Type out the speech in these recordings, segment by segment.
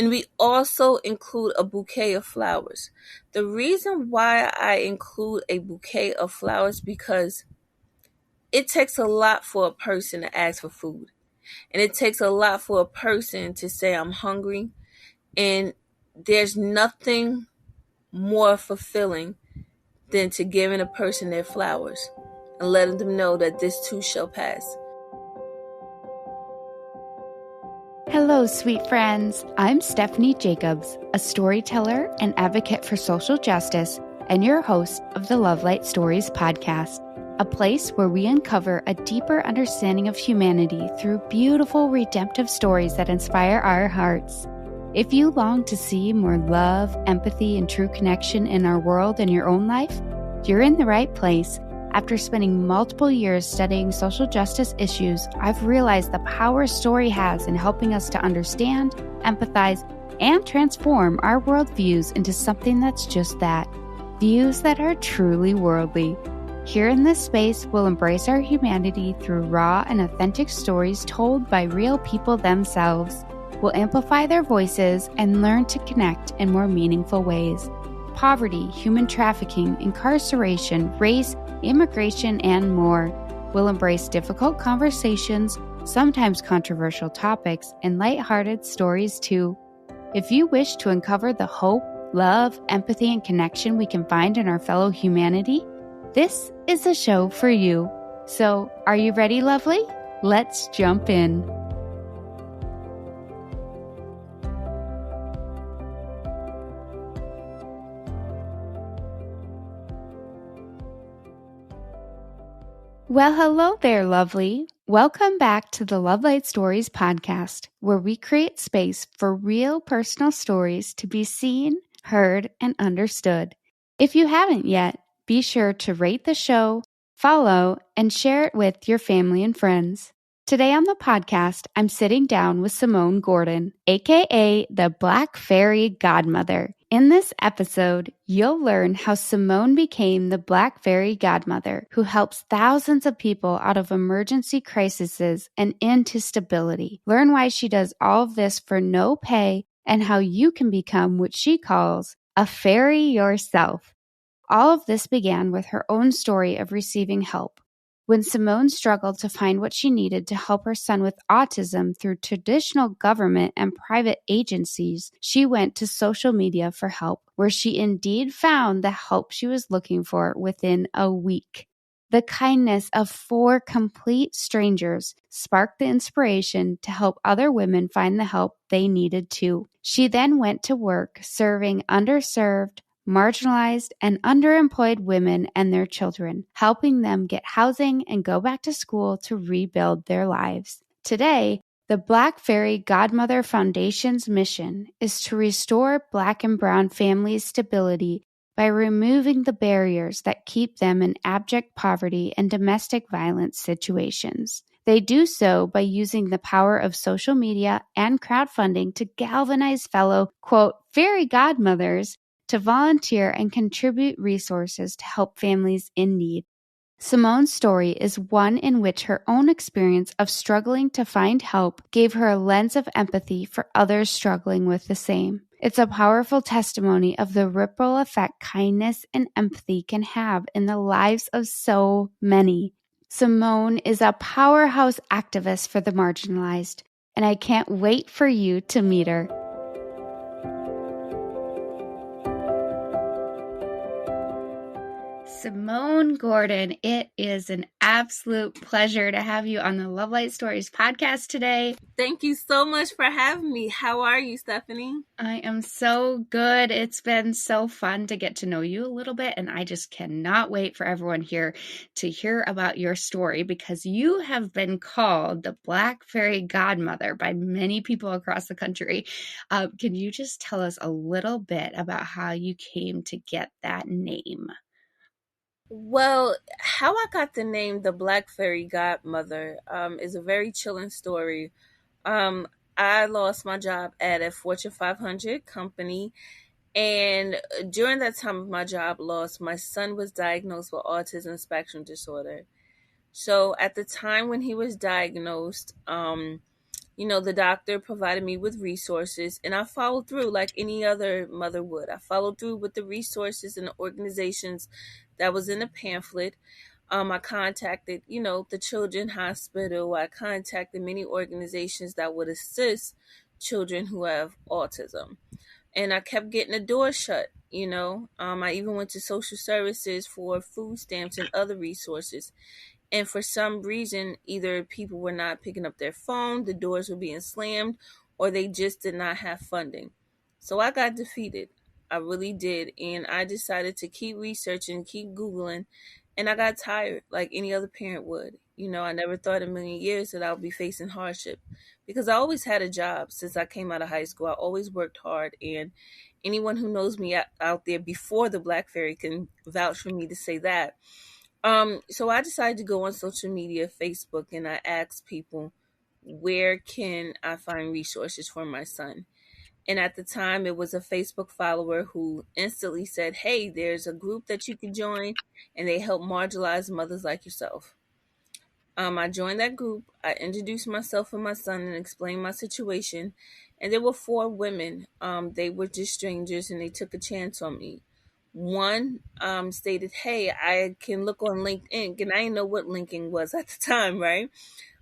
And we also include a bouquet of flowers. The reason why I include a bouquet of flowers because it takes a lot for a person to ask for food. And it takes a lot for a person to say, I'm hungry. And there's nothing more fulfilling than to giving a person their flowers and letting them know that this too shall pass. Hello, sweet friends. I'm Stephanie Jacobs, a storyteller and advocate for social justice, and your host of the Love Light Stories podcast, a place where we uncover a deeper understanding of humanity through beautiful, redemptive stories that inspire our hearts. If you long to see more love, empathy, and true connection in our world and your own life, you're in the right place. After spending multiple years studying social justice issues, I've realized the power story has in helping us to understand, empathize, and transform our worldviews into something that's just that, views that are truly worldly. Here in this space, we'll embrace our humanity through raw and authentic stories told by real people themselves. We'll amplify their voices and learn to connect in more meaningful ways. Poverty, human trafficking, incarceration, race, immigration, and more. We'll embrace difficult conversations, sometimes controversial topics, and lighthearted stories too. If you wish to uncover the hope, love, empathy, and connection we can find in our fellow humanity, this is a show for you. So, are you ready, lovely? Let's jump in. Well, hello there, lovely. Welcome back to the Love Light Stories podcast, where we create space for real personal stories to be seen, heard, and understood. If you haven't yet, be sure to rate the show, follow, and share it with your family and friends. Today on the podcast, I'm sitting down with Simone Gordon, aka the Black Fairy Godmother. In this episode, you'll learn how Simone became the Black Fairy Godmother, who helps thousands of people out of emergency crises and into stability. Learn why she does all of this for no pay and how you can become what she calls a fairy yourself. All of this began with her own story of receiving help. When Simone struggled to find what she needed to help her son with autism through traditional government and private agencies, she went to social media for help, where she indeed found the help she was looking for within a week. The kindness of 4 complete strangers sparked the inspiration to help other women find the help they needed too. She then went to work serving underserved, marginalized, and underemployed women and their children, helping them get housing and go back to school to rebuild their lives. Today, the Black Fairy Godmother Foundation's mission is to restore Black and Brown families' stability by removing the barriers that keep them in abject poverty and domestic violence situations. They do so by using the power of social media and crowdfunding to galvanize fellow, quote, fairy godmothers to volunteer and contribute resources to help families in need. Simone's story is one in which her own experience of struggling to find help gave her a lens of empathy for others struggling with the same. It's a powerful testimony of the ripple effect kindness and empathy can have in the lives of so many. Simone is a powerhouse activist for the marginalized, and I can't wait for you to meet her. Simone Gordon, it is an absolute pleasure to have you on the Love Light Stories podcast today. Thank you so much for having me. How are you, Stephanie? I am so good. It's been so fun to get to know you a little bit, and I just cannot wait for everyone here to hear about your story because you have been called the Black Fairy Godmother by many people across the country. Can you just tell us a little bit about how you came to get that name? Well, how I got the name the Black Fairy Godmother is a very chilling story. I lost my job at a Fortune 500 company, and during that time of my job loss, my son was diagnosed with autism spectrum disorder. So at the time when he was diagnosed, The doctor provided me with resources, and I followed through like any other mother would. I followed through with the resources and the organizations that was in the pamphlet. I contacted, the Children's Hospital. I contacted many organizations that would assist children who have autism. And I kept getting the door shut, I even went to social services for food stamps and other resources. And for some reason, either people were not picking up their phone, the doors were being slammed, or they just did not have funding. So I got defeated. I really did. And I decided to keep researching, keep Googling. And I got tired like any other parent would. I never thought in a million years that I would be facing hardship because I always had a job since I came out of high school. I always worked hard. And anyone who knows me out there before the Black Fairy can vouch for me to say that. So I decided to go on social media, Facebook, and I asked people, where can I find resources for my son? And at the time, it was a Facebook follower who instantly said, hey, there's a group that you can join, and they help marginalized mothers like yourself. I joined that group. I introduced myself and my son and explained my situation. And there were four women. They were just strangers, and they took a chance on me. One stated, hey, I can look on LinkedIn, and I didn't know what LinkedIn was at the time, right?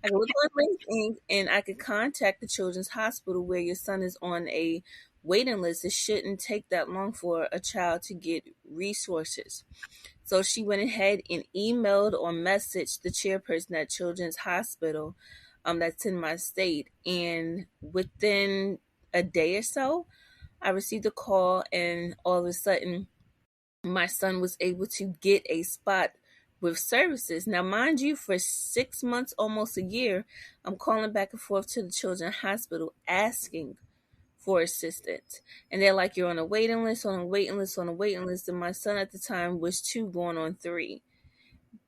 I can look on LinkedIn, and I could contact the Children's Hospital where your son is on a waiting list. It shouldn't take that long for a child to get resources. So she went ahead and emailed or messaged the chairperson at Children's Hospital that's in my state. And within a day or so, I received a call, and all of a sudden, my son was able to get a spot with services. Now, mind you, for 6 months, almost a year, I'm calling back and forth to the Children's Hospital asking for assistance. And they're like, you're on a waiting list, on a waiting list, on a waiting list. And my son at the time was 2 going on 3.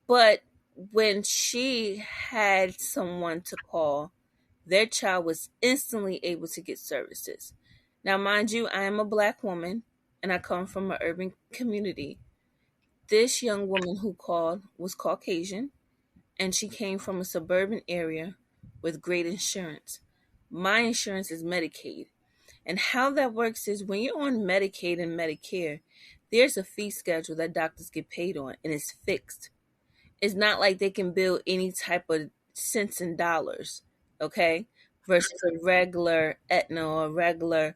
But when she had someone to call, their child was instantly able to get services. Now, mind you, I am a Black woman and I come from an urban community. This young woman who called was Caucasian, and she came from a suburban area with great insurance. My insurance is Medicaid. And how that works is when you're on Medicaid and Medicare, there's a fee schedule that doctors get paid on, and it's fixed. It's not like they can bill any type of cents and dollars, okay? Versus a regular Aetna or regular,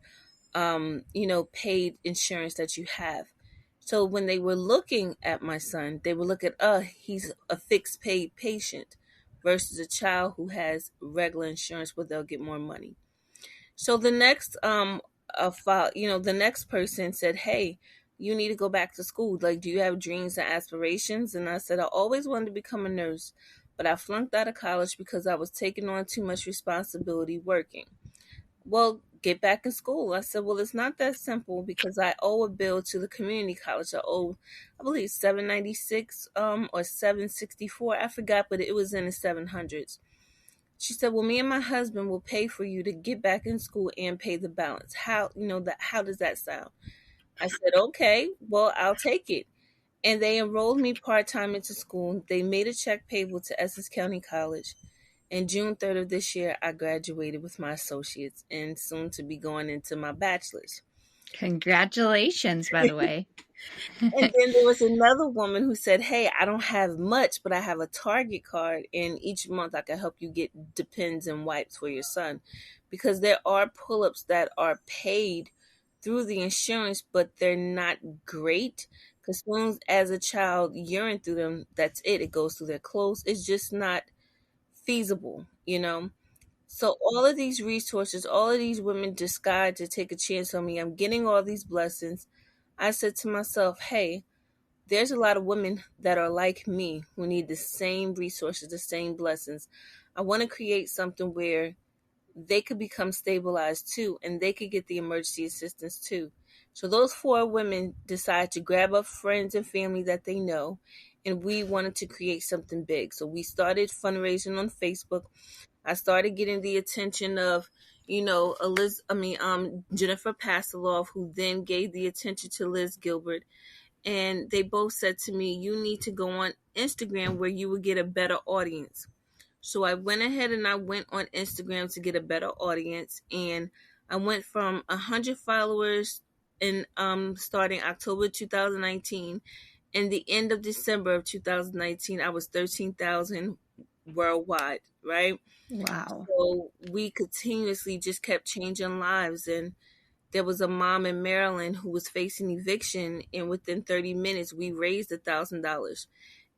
paid insurance that you have. So when they were looking at my son, they would look at, he's a fixed paid patient versus a child who has regular insurance where they'll get more money. So the next the next person said, hey, you need to go back to school. Like, do you have dreams and aspirations? And I said, I always wanted to become a nurse, but I flunked out of college because I was taking on too much responsibility working. Well, get back in school. I said, well, it's not that simple because I owe a bill to the community college. I believe $796 or $764. I forgot, but it was in the 700s. She said, well, me and my husband will pay for you to get back in school and pay the balance. How does that sound? I said, okay, well, I'll take it. And they enrolled me part-time into school. They made a check payable to Essex County College. And June 3rd of this year, I graduated with my associates and soon to be going into my bachelor's. Congratulations, by the way. And then there was another woman who said, hey, I don't have much, but I have a Target card, and each month I can help you get Depends and wipes for your son. Because there are pull-ups that are paid through the insurance, but they're not great. Because soon as a child urine through them, that's it. It goes through their clothes. It's just not feasible, So all of these resources, all of these women decide to take a chance on me. I'm getting all these blessings. I said to myself, hey, there's a lot of women that are like me who need the same resources, the same blessings. I want to create something where they could become stabilized too, and they could get the emergency assistance too. So those 4 women decided to grab up friends and family that they know, and we wanted to create something big. So we started fundraising on Facebook. I started getting the attention of, Jennifer Pasiloff, who then gave the attention to Liz Gilbert. And they both said to me, you need to go on Instagram where you will get a better audience. So I went ahead and I went on Instagram to get a better audience, and I went from 100 followers in starting October 2019, and the end of December of 2019 I was 13,000 worldwide, right? Wow. So we continuously just kept changing lives. And there was a mom in Maryland who was facing eviction, and within 30 minutes we raised $1,000.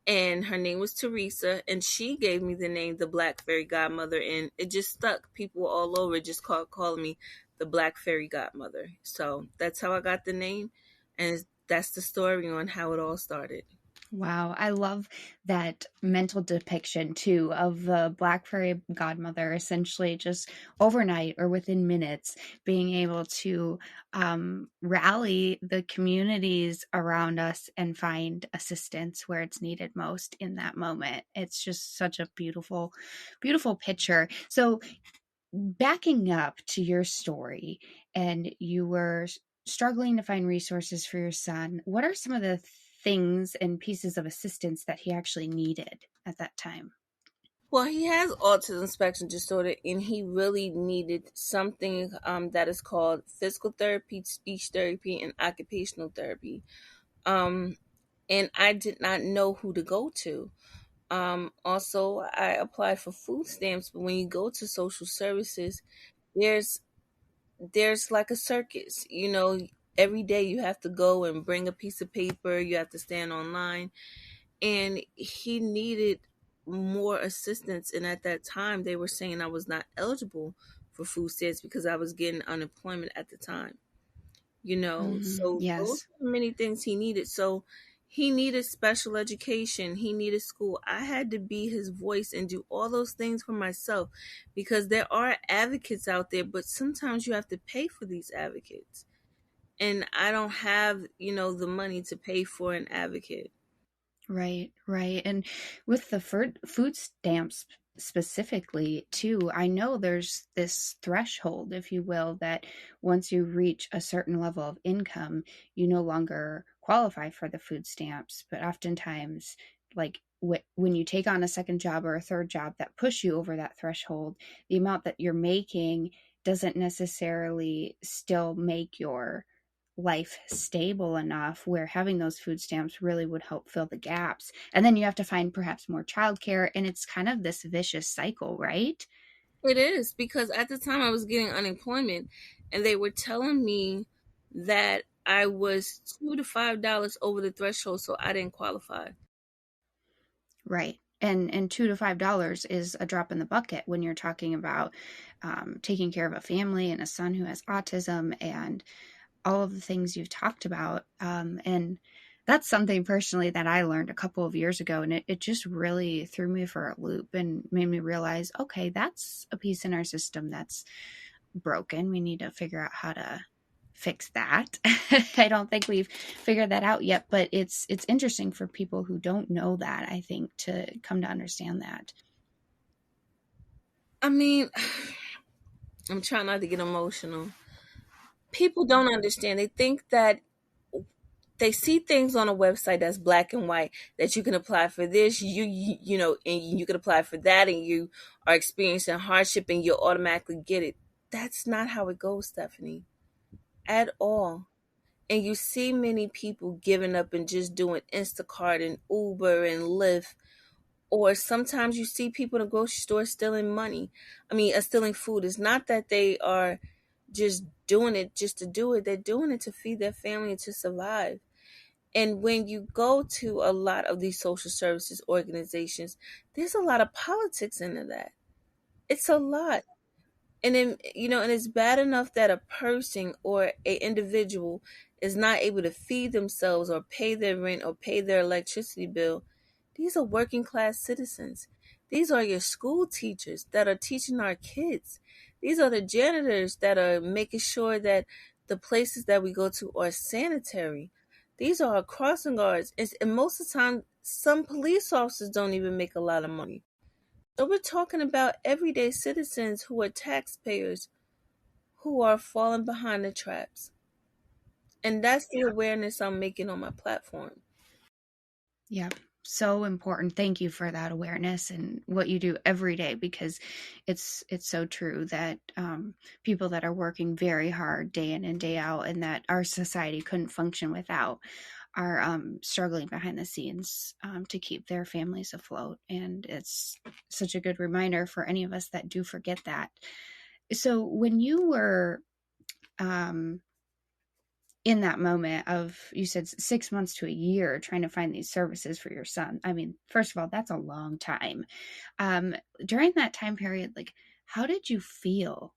And her name was Teresa, and she gave me the name the Black Fairy Godmother, and it just stuck. People all over just calling me the Black Fairy Godmother. So that's how I got the name, and that's the story on how it all started. Wow, I love that mental depiction too of the Black Fairy Godmother essentially just overnight or within minutes being able to rally the communities around us and find assistance where it's needed most in that moment. It's just such a beautiful, beautiful picture. So, backing up to your story, and you were struggling to find resources for your son, what are some of the things and pieces of assistance that he actually needed at that time? Well, he has autism spectrum disorder, and he really needed something that is called physical therapy, speech therapy, and occupational therapy. Um, and I did not know who to go to. Also, I applied for food stamps, but when you go to social services, there's there's like a circus. Every day you have to go and bring a piece of paper. You have to stand online, and he needed more assistance. And at that time, they were saying I was not eligible for food stamps because I was getting unemployment at the time. So those Yes. were many things he needed. So he needed special education, he needed school. I had to be his voice and do all those things for myself, because there are advocates out there, but sometimes you have to pay for these advocates, and I don't have the money to pay for an advocate. Right, right. And with the food stamps specifically, too, I know there's this threshold, if you will, that once you reach a certain level of income, you no longer qualify for the food stamps. But oftentimes, like when you take on a second job or a third job that push you over that threshold, the amount that you're making doesn't necessarily still make your life stable enough where having those food stamps really would help fill the gaps. And then you have to find perhaps more childcare. And it's kind of this vicious cycle, right? It is, because at the time I was getting unemployment, and they were telling me that I was $2 to $5 over the threshold, so I didn't qualify. Right. And $2 to $5 is a drop in the bucket when you're talking about taking care of a family and a son who has autism and all of the things you've talked about. And that's something personally that I learned a couple of years ago. And it just really threw me for a loop and made me realize, okay, that's a piece in our system that's broken. We need to figure out how to fix that. I don't think we've figured that out yet, but it's interesting for people who don't know that, I think, to come to understand that. I mean, I'm trying not to get emotional. People don't understand. They think that they see things on a website that's black and white, that you can apply for this, and you can apply for that, and you are experiencing hardship and you'll automatically get it. That's not how it goes, Stephanie, at all. And you see many people giving up and just doing Instacart and Uber and Lyft. Or sometimes you see people in the grocery store stealing money. Stealing food. It's not that they are just doing it just to do it. They're doing it to feed their family and to survive. And when you go to a lot of these social services organizations, there's a lot of politics into that. It's a lot. And then, and it's bad enough that a person or a individual is not able to feed themselves or pay their rent or pay their electricity bill. These are working class citizens. These are your school teachers that are teaching our kids. These are the janitors that are making sure that the places that we go to are sanitary. These are our crossing guards. And most of the time, some police officers don't even make a lot of money. So we're talking about everyday citizens who are taxpayers who are falling behind the traps. And that's the awareness I'm making on my platform. Yeah. so important. Thank you for that awareness and what you do every day, because it's so true that people that are working very hard day in and day out, and that our society couldn't function without, are struggling behind the scenes to keep their families afloat. And it's such a good reminder for any of us that do forget that. So when you were in that moment of, you said 6 months to a year trying to find these services for your son, I mean, first of all, that's a long time. During that time period, like, how did you feel?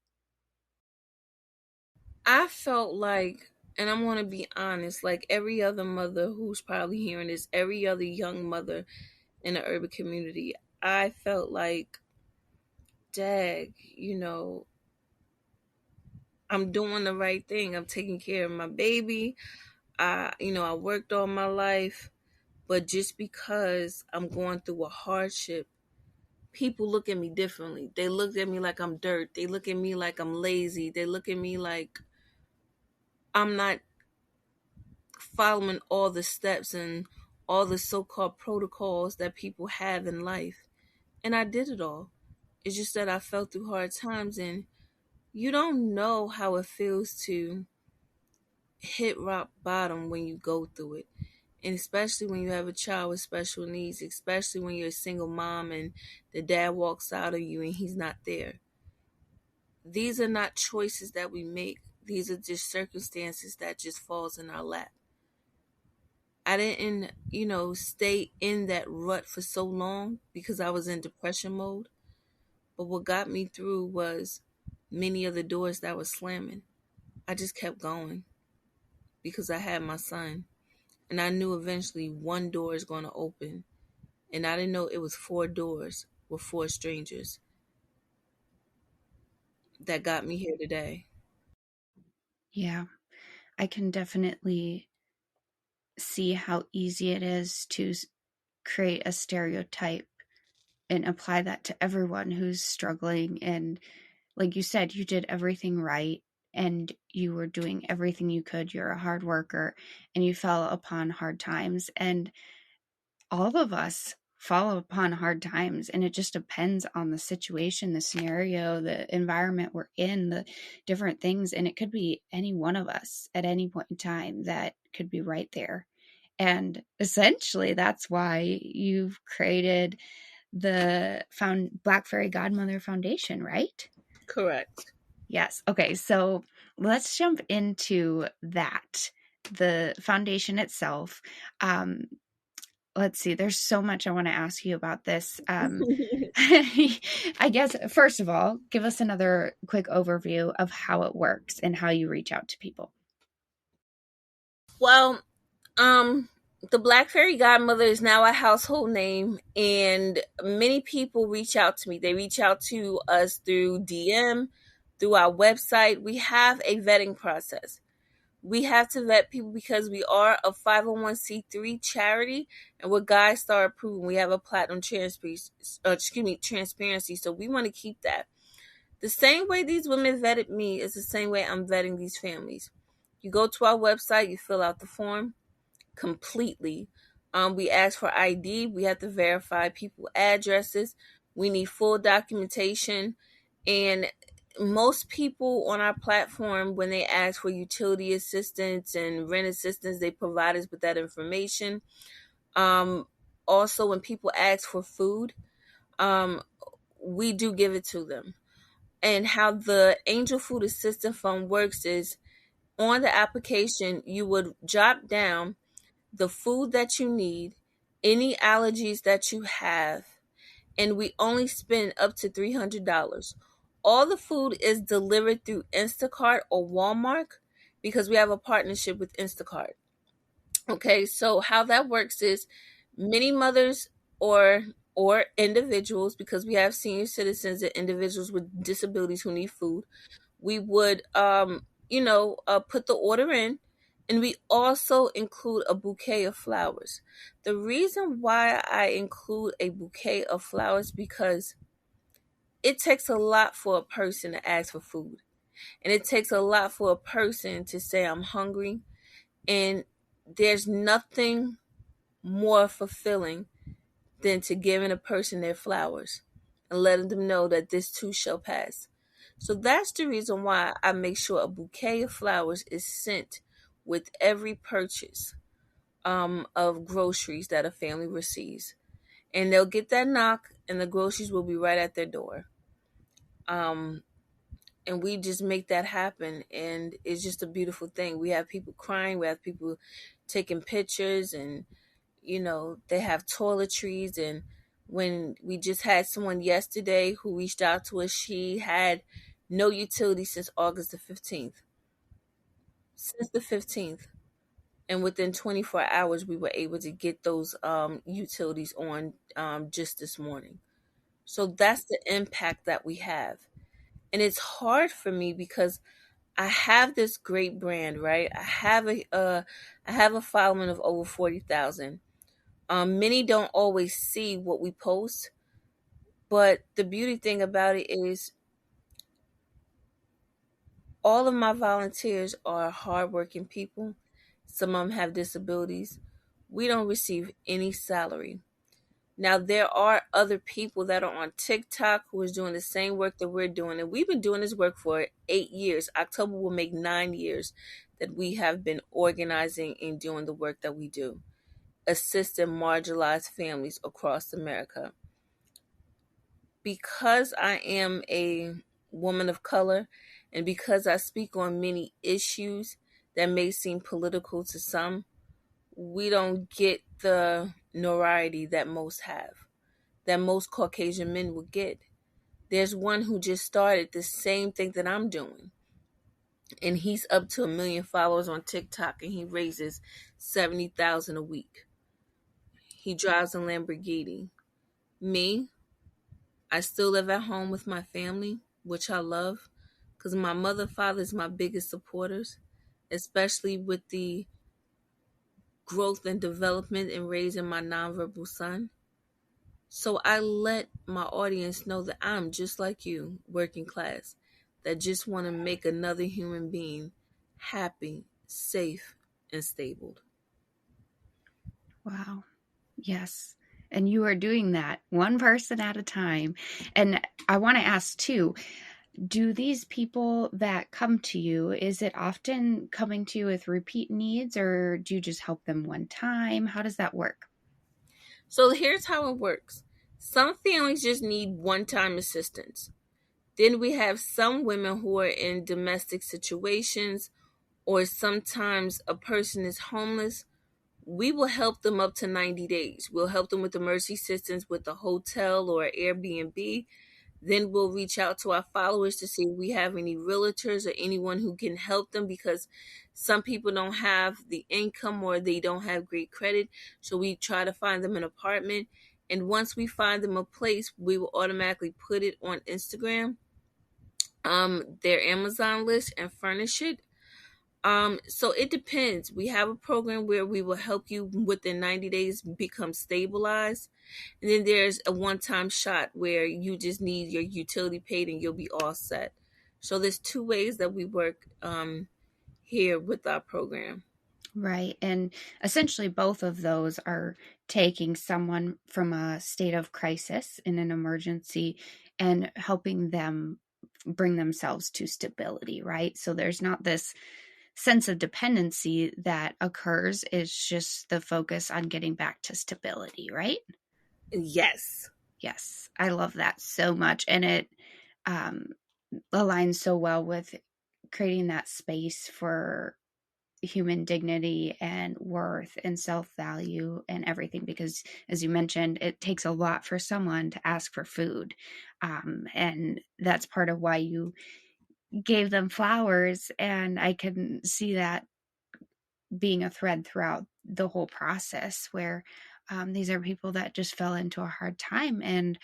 I felt like, and I'm going to be honest, like every other mother who's probably hearing this, every other young mother in the urban community, I felt like, dag, I'm doing the right thing. I'm taking care of my baby. I worked all my life, but just because I'm going through a hardship, people look at me differently. They look at me like I'm dirt. They look at me like I'm lazy. They look at me like I'm not following all the steps and all the so-called protocols that people have in life. And I did it all. It's just that I felt through hard times, and you don't know how it feels to hit rock bottom when you go through it. And especially when you have a child with special needs, especially when you're a single mom and the dad walks out on you and he's not there. These are not choices that we make. These are just circumstances that just falls in our lap. I didn't, stay in that rut for so long because I was in depression mode. But what got me through was many of the doors that were slamming. I just kept going because I had my son. And I knew eventually one door is going to open. And I didn't know it was 4 doors with 4 strangers that got me here today. Yeah, I can definitely see how easy it is to create a stereotype and apply that to everyone who's struggling. And like you said, you did everything right, and you were doing everything you could. You're a hard worker, and you fell upon hard times. And all of us fall upon hard times, and it just depends on the situation, the scenario, the environment we're in, the different things. And it could be any one of us at any point in time that could be right there. And essentially, that's why you've created the Black Fairy Godmother Foundation, right? Correct. Yes. Okay. So let's jump into that. The foundation itself. Um, let's see. There's so much I want to ask you about this. I guess, first of all, give us another quick overview of how it works and how you reach out to people. Well, um, the Black Fairy Godmother is now a household name, and many people reach out to me. They reach out to us through DM, through our website. We have a vetting process. We have to vet people because we are a 501c3 charity, and we're GuideStar approved. We have a platinum transparency. So we want to keep that. The same way these women vetted me is the same way I'm vetting these families. You go to our website, you fill out the form completely. We ask for ID. We have to verify people addresses. We need full documentation. And most people on our platform, when they ask for utility assistance and rent assistance, they provide us with that information. Um, Also, when people ask for food, um, we do give it to them. And how the Angel Food Assistance Fund works is, on the application, you would jot down the food that you need, any allergies that you have, and we only spend up to $300. All the food is delivered through Instacart or Walmart because we have a partnership with Instacart. Okay, so how that works is, many mothers or individuals, because we have senior citizens and individuals with disabilities who need food, we would put the order in, and we also include a bouquet of flowers. The reason why I include a bouquet of flowers, because it takes a lot for a person to ask for food, and it takes a lot for a person to say I'm hungry. And there's nothing more fulfilling than to giving a person their flowers and letting them know that this too shall pass. So that's the reason why I make sure a bouquet of flowers is sent with every purchase of groceries that a family receives. And they'll get that knock, and the groceries will be right at their door. Um, and we just make that happen, and it's just a beautiful thing. We have people crying, we have people taking pictures, and they have toiletries. And when we just had someone yesterday who reached out to us, she had no utility since August the 15th. Since the 15th. And within 24 hours, we were able to get those utilities on just this morning. So that's the impact that we have. And it's hard for me because I have this great brand, right? I have a following of over 40,000. Many don't always see what we post, but the beauty thing about it is all of my volunteers are hardworking people. Some of them have disabilities. We don't receive any salary. Now, there are other people that are on TikTok who is doing the same work that we're doing. And we've been doing this work for 8 years. October will make 9 years that we have been organizing and doing the work that we do, assisting marginalized families across America. Because I am a woman of color and because I speak on many issues that may seem political to some, we don't get the notoriety that most have, that most Caucasian men would get. There's one who just started the same thing that I'm doing, and he's up to 1 million followers on TikTok, and he raises 70,000 a week. He drives a Lamborghini. Me, I still live at home with my family, which I love, because my mother and father is my biggest supporters, especially with the growth and development in raising my nonverbal son. So I let my audience know that I'm just like you, working class, that just want to make another human being happy, safe, and stable. Wow. Yes. And you are doing that one person at a time. And I want to ask too, do these people that come to you, is it often coming to you with repeat needs, or do you just help them one time? How does that work? So here's how it works. Some families just need one-time assistance. Then we have some women who are in domestic situations, or sometimes a person is homeless. We will help them up to 90 days. We'll help them with emergency assistance with a hotel or Airbnb. Then we'll reach out to our followers to see if we have any realtors or anyone who can help them, because some people don't have the income or they don't have great credit. So we try to find them an apartment. And once we find them a place, we will automatically put it on Instagram, their Amazon list, and furnish it. So it depends. We have a program where we will help you within 90 days become stabilized. And then there's a one-time shot where you just need your utility paid and you'll be all set. So there's two ways that we work here with our program. Right. And essentially, both of those are taking someone from a state of crisis in an emergency and helping them bring themselves to stability, right? So there's not this sense of dependency that occurs. It's just the focus on getting back to stability, right? Yes. Yes. I love that so much. And it um, aligns so well with creating that space for human dignity and worth and self-value and everything, because as you mentioned, it takes a lot for someone to ask for food, and that's part of why you gave them flowers. And I can see that being a thread throughout the whole process, where these are people that just fell into a hard time and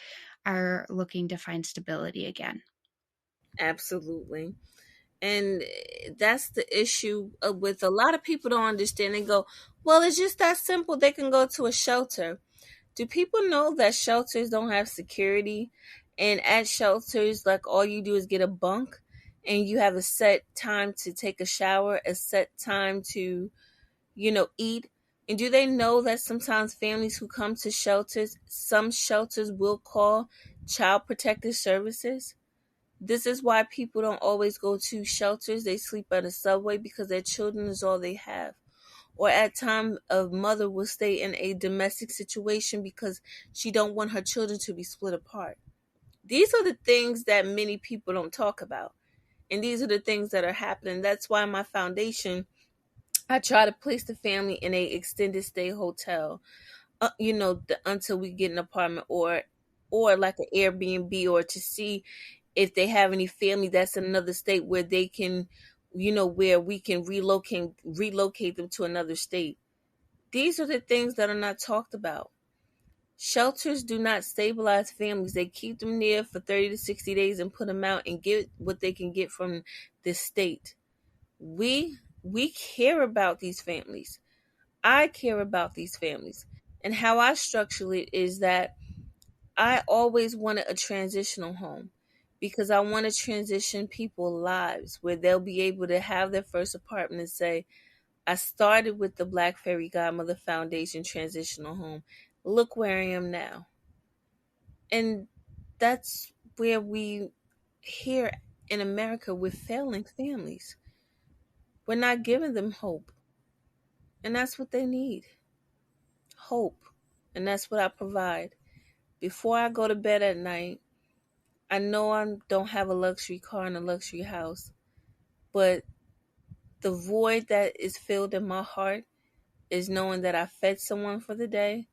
are looking to find stability again. Absolutely. And that's the issue with a lot of people don't understand. They go, well, it's just that simple. They can go to a shelter. Do people know that shelters don't have security? And at shelters, like, all you do is get a bunk and you have a set time to take a shower, a set time to, eat. And do they know that sometimes families who come to shelters, some shelters will call child protective services? This is why people don't always go to shelters. They sleep at a subway because their children is all they have. Or at time a mother will stay in a domestic situation because she don't want her children to be split apart. These are the things that many people don't talk about. And these are the things that are happening. That's why my foundation, I try to place the family in a extended stay hotel, until we get an apartment, or like an Airbnb, or to see if they have any family that's in another state where they can, where we can relocate them to another state. These are the things that are not talked about. Shelters do not stabilize families. They keep them there for 30 to 60 days and put them out and get what they can get from the state. We care about these families. I care about these families. And how I structure it is that I always wanted a transitional home because I want to transition people's lives where they'll be able to have their first apartment and say, I started with the Black Fairy Godmother Foundation transitional home. Look where I am now. And that's where we, here in America, we're failing families. We're not giving them hope. And that's what they need, hope. And that's what I provide. Before I go to bed at night, I know I don't have a luxury car and a luxury house, but the void that is filled in my heart is knowing that I fed someone for the day,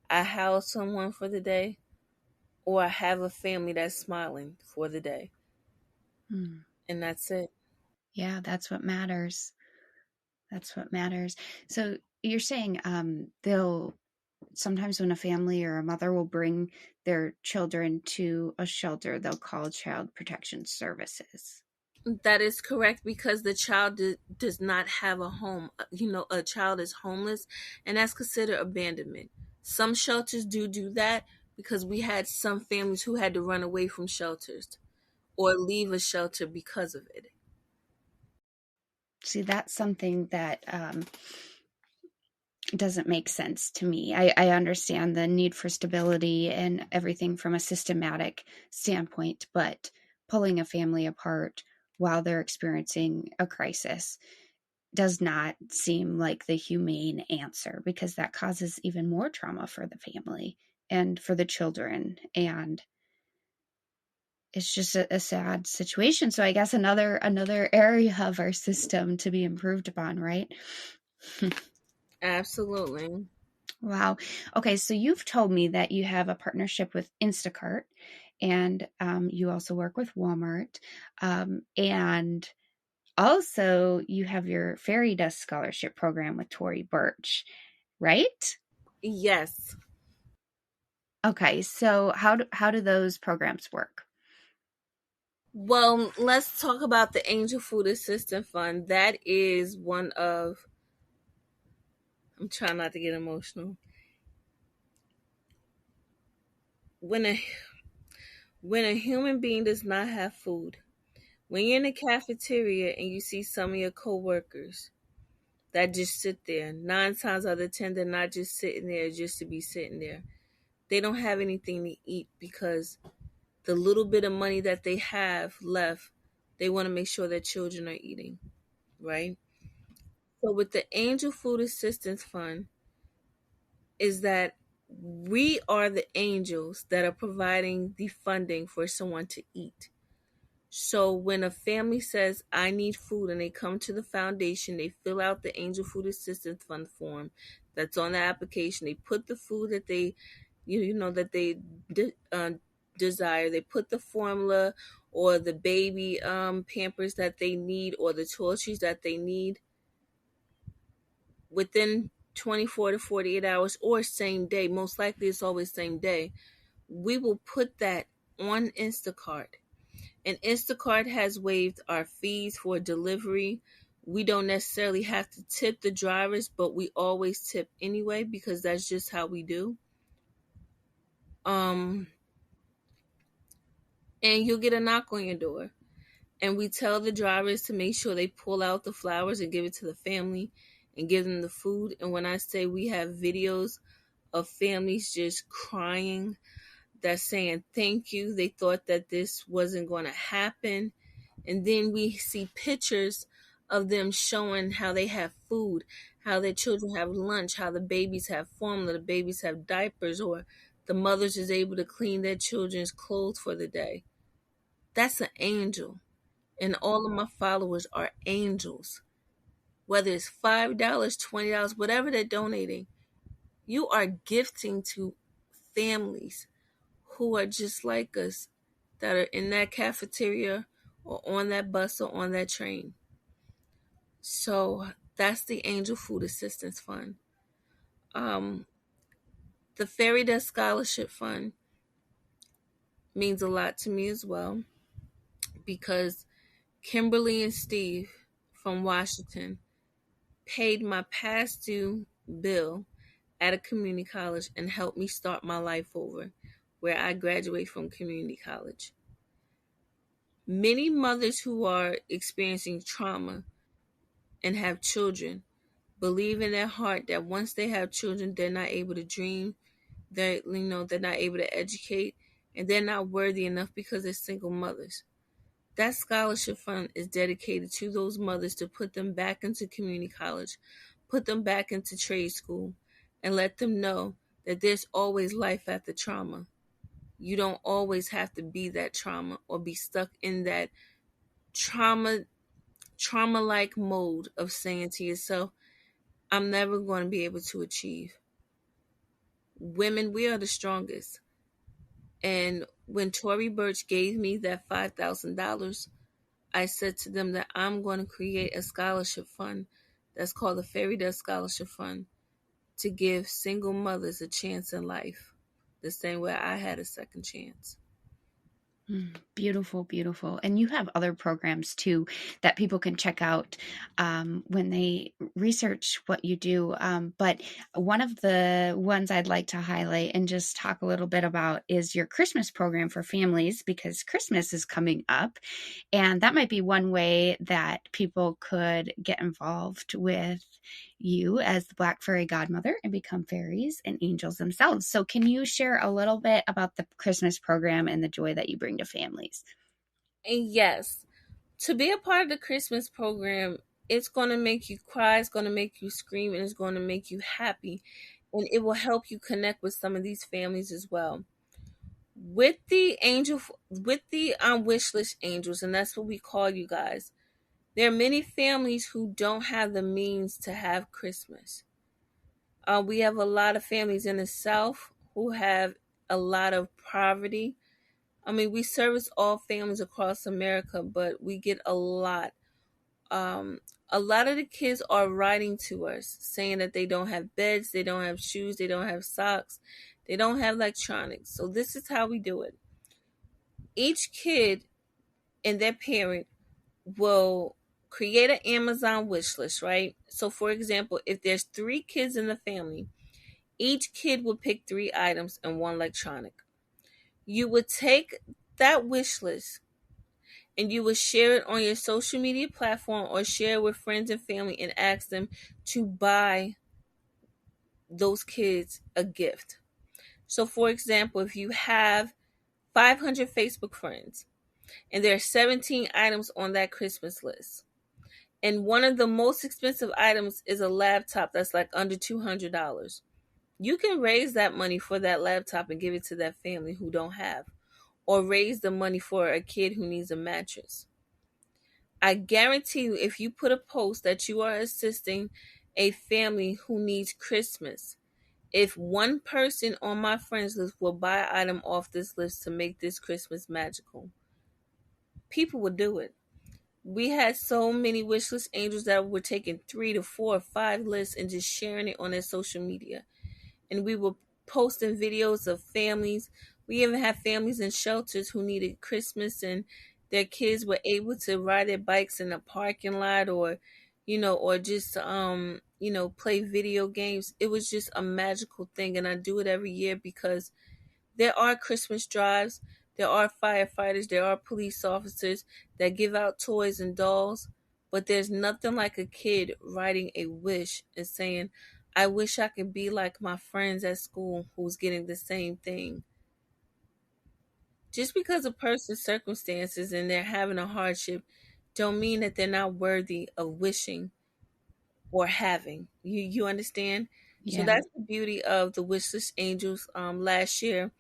I housed someone for the day, or I have a family that's smiling for the day. And that's it. Yeah, that's what matters. That's what matters. So you're saying they'll sometimes when a family or a mother will bring their children to a shelter, they'll call child protection services. That is correct because the child does not have a home. A child is homeless, and that's considered abandonment. Some shelters do that because we had some families who had to run away from shelters or leave a shelter because of it. See, that's something that doesn't make sense to me. I understand the need for stability and everything from a systematic standpoint, but pulling a family apart while they're experiencing a crisis does not seem like the humane answer, because that causes even more trauma for the family and for the children. And it's just a sad situation. So I guess another area of our system to be improved upon, right? Absolutely. Wow. Okay, so you've told me that you have a partnership with Instacart, and you also work with Walmart, and also you have your Fairy Dust Scholarship Program with Tory Burch, right? Yes. Okay, so how do those programs work? Well, let's talk about the Angel Food Assistance Fund. That is one of, I'm trying not to get emotional. When a when a human being does not have food, when you're in the cafeteria and you see some of your coworkers that just sit there, 9 times out of 10, they're not just sitting there just to be sitting there. They don't have anything to eat because the little bit of money that they have left, they want to make sure their children are eating, right? So with the Angel Food Assistance Fund, is that we are the angels that are providing the funding for someone to eat. So when a family says, I need food, and they come to the foundation, they fill out the Angel Food Assistance Fund form that's on the application. They put the food that they, that they desire. They put the formula or the baby pampers that they need or the toiletries that they need within 24 to 48 hours or same day. Most likely it's always same day. We will put that on Instacart. And Instacart has waived our fees for delivery. We don't necessarily have to tip the drivers, but we always tip anyway because that's just how we do. Um, and you'll get a knock on your door. And we tell the drivers to make sure they pull out the flowers and give it to the family. and give them the food. And when I say we have videos of families just crying, that's saying thank you, they thought that this wasn't going to happen. And then we see pictures of them showing how they have food, how their children have lunch, how the babies have formula, the babies have diapers, or the mothers is able to clean their children's clothes for the day. That's an angel. And all of my followers are angels. Whether it's $5, $20, whatever they're donating, you are gifting to families who are just like us, that are in that cafeteria or on that bus or on that train. So that's the Angel Food Assistance Fund. Um, the Fairy Dust Scholarship Fund means a lot to me as well, because Kimberly and Steve from Washington paid my past due bill at a community college and helped me start my life over, where I graduate from community college. Many mothers who are experiencing trauma and have children believe in their heart that once they have children, they're not able to dream, they're not able to educate, and they're not worthy enough because they're single mothers. That scholarship fund is dedicated to those mothers to put them back into community college, put them back into trade school, and let them know that there's always life after trauma. You don't always have to be that trauma or be stuck in that trauma like mode of saying to yourself, I'm never going to be able to achieve. Women, we are the strongest. And when Tory Burch gave me that $5,000, I said to them that I'm going to create a scholarship fund that's called the Fairy Dust Scholarship Fund to give single mothers a chance in life, the same way I had a second chance. Beautiful, beautiful. And you have other programs too that people can check out when they research what you do. But one of the ones I'd like to highlight and just talk a little bit about is your Christmas program for families, because Christmas is coming up. And that might be one way that people could get involved with you as the Black Fairy Godmother and become fairies and angels themselves. So can you share a little bit about the Christmas program and the joy that you bring to families? And yes, to be a part of the Christmas program, it's going to make you cry, it's going to make you scream, and it's going to make you happy. And it will help you connect with some of these families as well. With the wish list angels, and that's what we call you guys, there are many families who don't have the means to have Christmas. We have a lot of families in the South who have a lot of poverty. I mean, we service all families across America, but we get a lot. A lot of the kids are writing to us saying that they don't have beds, they don't have shoes, they don't have socks, they don't have electronics. So this is how we do it. Each kid and their parent will create an Amazon wish list, right? So for example, if there's 3 kids in the family, each kid would pick 3 items and 1 electronic. You would take that wish list and you would share it on your social media platform or share it with friends and family and ask them to buy those kids a gift. So for example, if you have 500 Facebook friends and there are 17 items on that Christmas list, and one of the most expensive items is a laptop that's like under $200, you can raise that money for that laptop and give it to that family who don't have, or raise the money for a kid who needs a mattress. I guarantee you, if you put a post that you are assisting a family who needs Christmas, if one person on my friends list will buy an item off this list to make this Christmas magical, people will do it. We had so many wish list angels that were taking 3 to 4 or 5 lists and just sharing it on their social media. And we were posting videos of families. We even had families in shelters who needed Christmas, and their kids were able to ride their bikes in the parking lot, or or just play video games. It was just a magical thing, and I do it every year because there are Christmas drives, there are firefighters, there are police officers that give out toys and dolls, But there's nothing like a kid writing a wish and saying, I wish I could be like my friends at school who's getting the same thing. Just because a person's circumstances and they're having a hardship don't mean that they're not worthy of wishing or having. You understand? So Yeah. that's the beauty of the Wishless Angels. Last year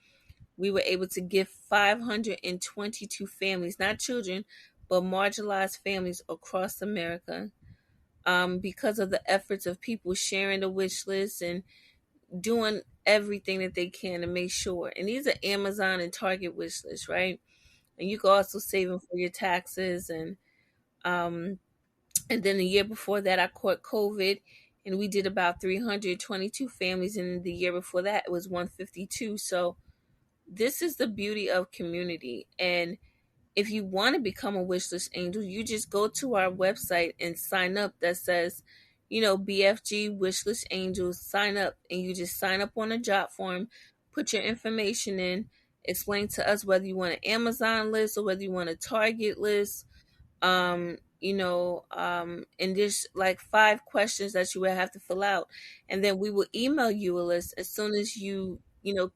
we were able to give 522 families, not children, but marginalized families across America, because of the efforts of people sharing the wish list and doing everything that they can to make sure. And these are Amazon and Target wish lists, right? And you can also save them for your taxes. Um, and then the year before that, I caught COVID, and we did about 322 families. And the year before that, it was 152. So this is the beauty of community. And if you want to become a wishlist angel, you just go to our website and sign up. That says, BFG Wishlist Angels, sign up. And you just sign up on a job form, put your information in, explain to us whether you want an Amazon list or whether you want a Target list. And there's like 5 questions that you would have to fill out. And then we will email you a list as soon as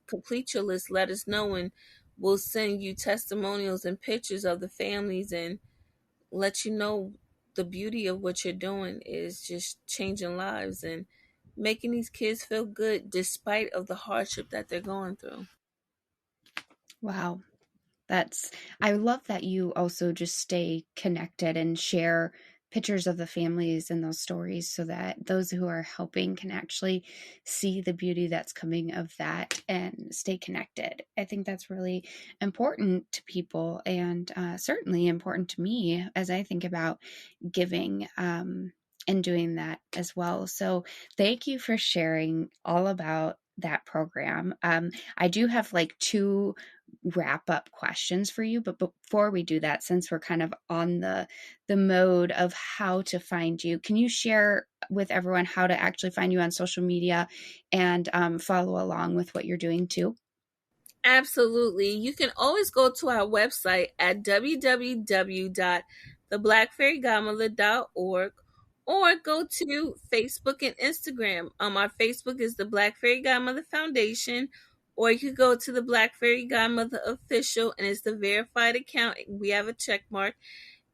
complete your list. Let us know, and we'll send you testimonials and pictures of the families and let you know the beauty of what you're doing is just changing lives and making these kids feel good despite of the hardship that they're going through. Wow. I love that you also just stay connected and share pictures of the families and those stories so that those who are helping can actually see the beauty that's coming of that and stay connected. I think that's really important to people, and certainly important to me as I think about giving, and doing that as well. So thank you for sharing all about that program. I do have like two wrap up questions for you, but before we do that, since we're kind of on the mode of how to find you, can you share with everyone how to actually find you on social media and follow along with what you're doing too? Absolutely. You can always go to our website at www.theblackfairygodmother.org or go to Facebook and Instagram. Our Facebook is the Black Fairy Godmother Foundation, or you could go to the Black Fairy Godmother Official, and it's the verified account. We have a check mark,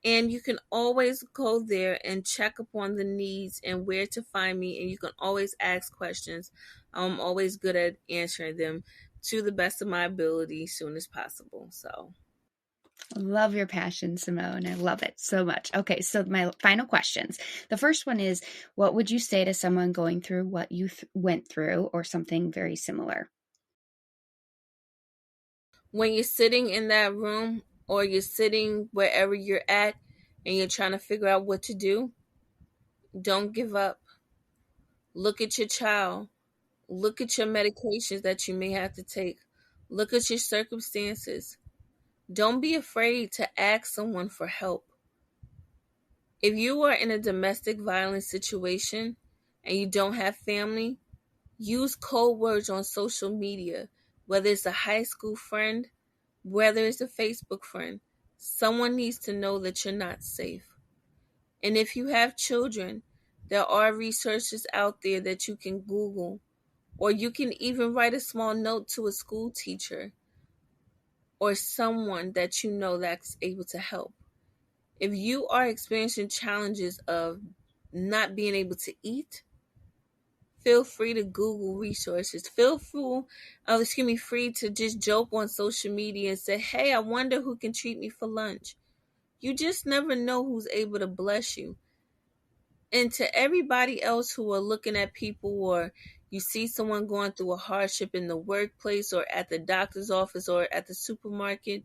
and you can always go there and check upon the needs and where to find me. And you can always ask questions. I'm always good at answering them to the best of my ability as soon as possible. So, Love your passion, Simone. I love it so much. Okay, so my final questions. The first one is, what would you say to someone going through what you went through or something very similar? when you're sitting in that room or you're sitting wherever you're at and you're trying to figure out what to do, don't give up. Look at your child. Look at your medications that you may have to take. Look at your circumstances. Don't be afraid to ask someone for help. If you are in a domestic violence situation and you don't have family, use code words on social media, whether it's a high school friend, whether it's a Facebook friend. Someone needs to know that you're not safe. And if you have children, there are resources out there that you can Google, or you can even write a small note to a school teacher or someone that you know that's able to help. If you are experiencing challenges of not being able to eat, feel free to Google resources. Free to just joke on social media and say, hey, I wonder who can treat me for lunch. You just never know who's able to bless you. And to everybody else who are looking at people, or you see someone going through a hardship in the workplace or at the doctor's office or at the supermarket,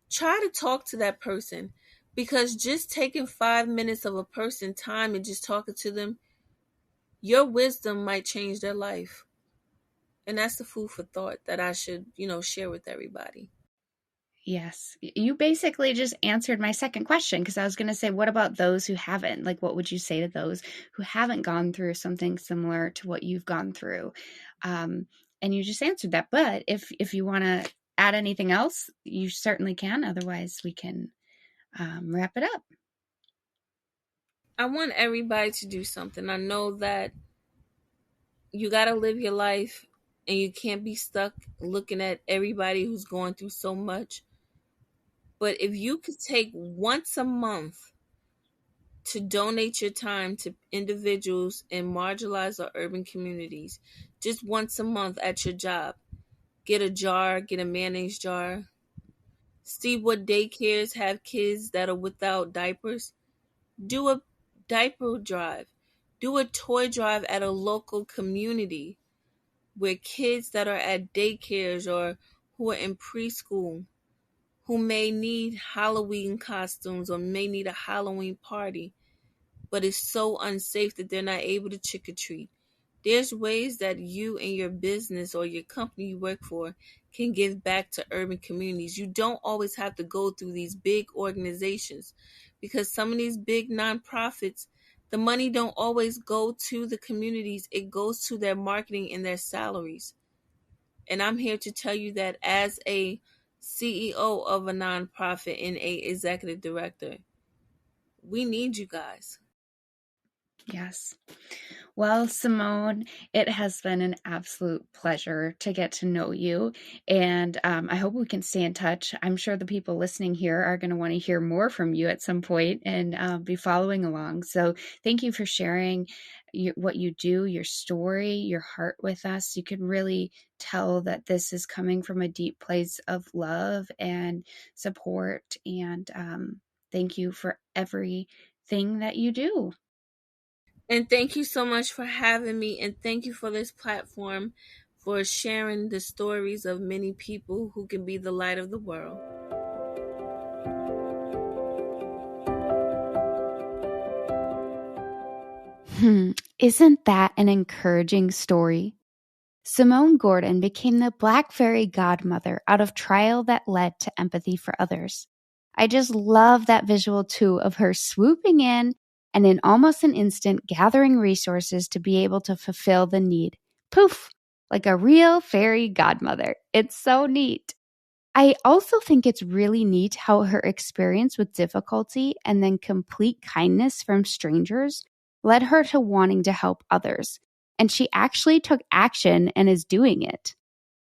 try to talk to that person, because just taking 5 minutes of a person's time and just talking to them, your wisdom might change their life. And that's the food for thought that I should, share with everybody. Yes. You basically just answered my second question, because I was going to say, what about those who haven't? Like, what would you say to those who haven't gone through something similar to what you've gone through? And you just answered that. But if you want to add anything else, you certainly can. Otherwise, we can wrap it up. I want everybody to do something. I know that you got to live your life and you can't be stuck looking at everybody who's going through so much. But if you could take once a month to donate your time to individuals in marginalized or urban communities, just once a month at your job, get a jar, get a mayonnaise jar, see what daycares have kids that are without diapers, do a diaper drive, do a toy drive at a local community where kids that are at daycares or who are in preschool who may need Halloween costumes or may need a Halloween party, but it's so unsafe that they're not able to trick or treat. There's ways that you and your business or your company you work for can give back to urban communities. You don't always have to go through these big organizations, because some of these big nonprofits, the money don't always go to the communities. It goes to their marketing and their salaries. And I'm here to tell you that as a CEO of a nonprofit and a executive director, we need you guys. Yes. Well, Simone, it has been an absolute pleasure to get to know you. And I hope we can stay in touch. I'm sure the people listening here are going to want to hear more from you at some point and be following along. So thank you for sharing what you do, your story, your heart with us. You can really tell that this is coming from a deep place of love and support. And thank you for everything that you do. And thank you so much for having me. And thank you for this platform, for sharing the stories of many people who can be the light of the world. Isn't that an encouraging story? Simone Gordon became the Black Fairy Godmother out of trial that led to empathy for others. I just love that visual too of her swooping in and in almost an instant gathering resources to be able to fulfill the need. Poof! Like a real fairy godmother. It's so neat. I also think it's really neat how her experience with difficulty and then complete kindness from strangers led her to wanting to help others. And she actually took action and is doing it.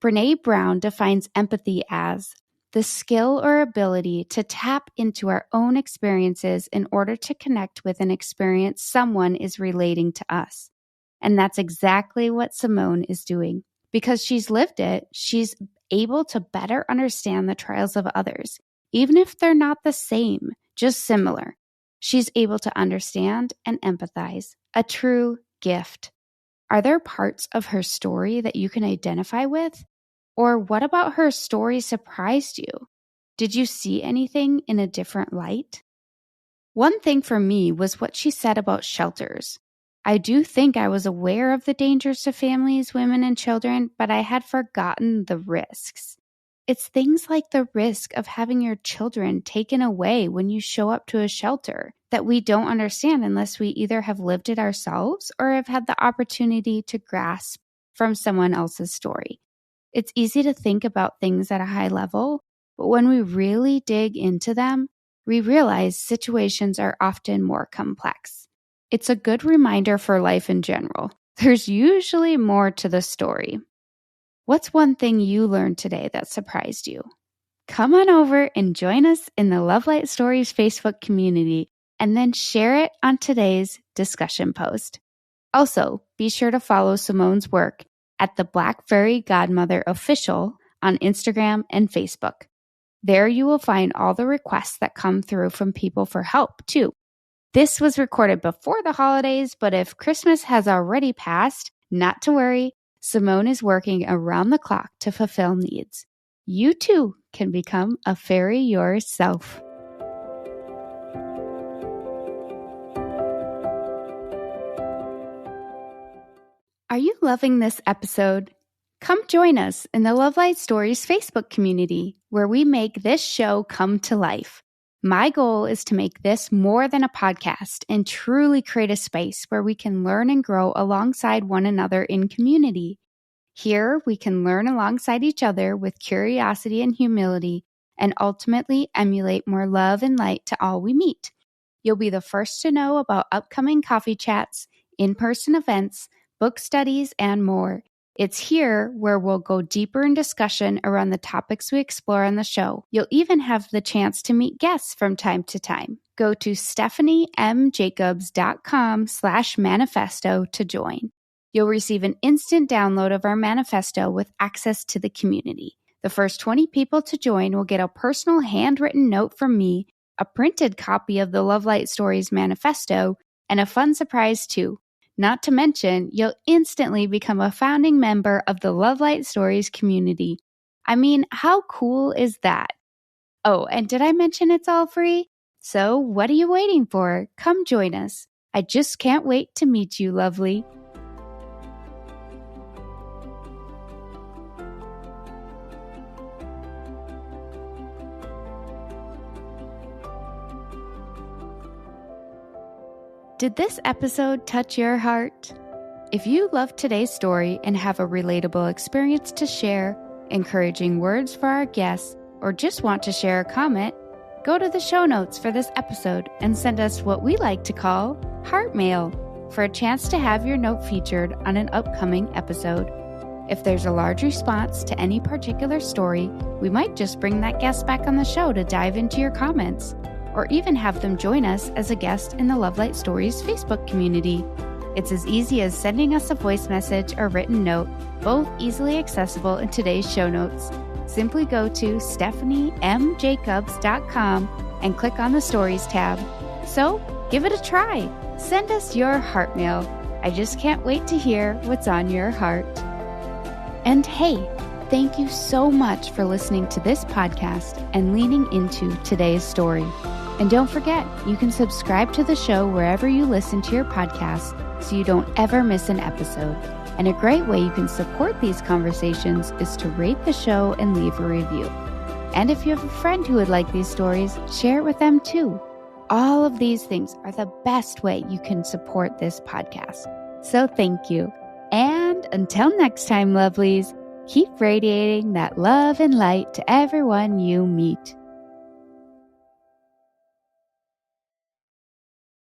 Brene Brown defines empathy as the skill or ability to tap into our own experiences in order to connect with an experience someone is relating to us. And that's exactly what Simone is doing. Because she's lived it, she's able to better understand the trials of others, even if they're not the same, just similar. She's able to understand and empathize, a true gift. Are there parts of her story that you can identify with? Or what about her story surprised you? Did you see anything in a different light? One thing for me was what she said about shelters. I do think I was aware of the dangers to families, women, and children, but I had forgotten the risks. It's things like the risk of having your children taken away when you show up to a shelter that we don't understand unless we either have lived it ourselves or have had the opportunity to grasp from someone else's story. It's easy to think about things at a high level, but when we really dig into them, we realize situations are often more complex. It's a good reminder for life in general. There's usually more to the story. What's one thing you learned today that surprised you? Come on over and join us in the Love Light Stories Facebook community and then share it on today's discussion post. Also, be sure to follow Simone's work at the Black Fairy Godmother Official on Instagram and Facebook. There you will find all the requests that come through from people for help, too. This was recorded before the holidays, but if Christmas has already passed, not to worry, Simone is working around the clock to fulfill needs. You, too, can become a fairy yourself. Are you loving this episode? Come join us in the Love Light Stories Facebook community, where we make this show come to life. My goal is to make this more than a podcast and truly create a space where we can learn and grow alongside one another in community. Here, we can learn alongside each other with curiosity and humility, and ultimately emulate more love and light to all we meet. You'll be the first to know about upcoming coffee chats, in-person events, book studies, and more. It's here where we'll go deeper in discussion around the topics we explore on the show. You'll even have the chance to meet guests from time to time. Go to stephaniemjacobs.com/manifesto to join. You'll receive an instant download of our manifesto with access to the community. The first 20 people to join will get a personal handwritten note from me, a printed copy of the Love Light Stories manifesto, and a fun surprise too. Not to mention, you'll instantly become a founding member of the Love Light Stories community. I mean, how cool is that? Oh, and did I mention it's all free? So what are you waiting for? Come join us. I just can't wait to meet you, lovely. Did this episode touch your heart? If you loved today's story and have a relatable experience to share, encouraging words for our guests, or just want to share a comment, go to the show notes for this episode and send us what we like to call heart mail for a chance to have your note featured on an upcoming episode. If there's a large response to any particular story, we might just bring that guest back on the show to dive into your comments, or even have them join us as a guest in the Love Light Stories Facebook community. It's as easy as sending us a voice message or written note, both easily accessible in today's show notes. Simply go to stephaniemjacobs.com and click on the Stories tab. So, give it a try. Send us your heart mail. I just can't wait to hear what's on your heart. And hey, thank you so much for listening to this podcast and leaning into today's story. And don't forget, you can subscribe to the show wherever you listen to your podcast so you don't ever miss an episode. And a great way you can support these conversations is to rate the show and leave a review. And if you have a friend who would like these stories, share it with them too. All of these things are the best way you can support this podcast. So thank you. And until next time, lovelies, keep radiating that love and light to everyone you meet.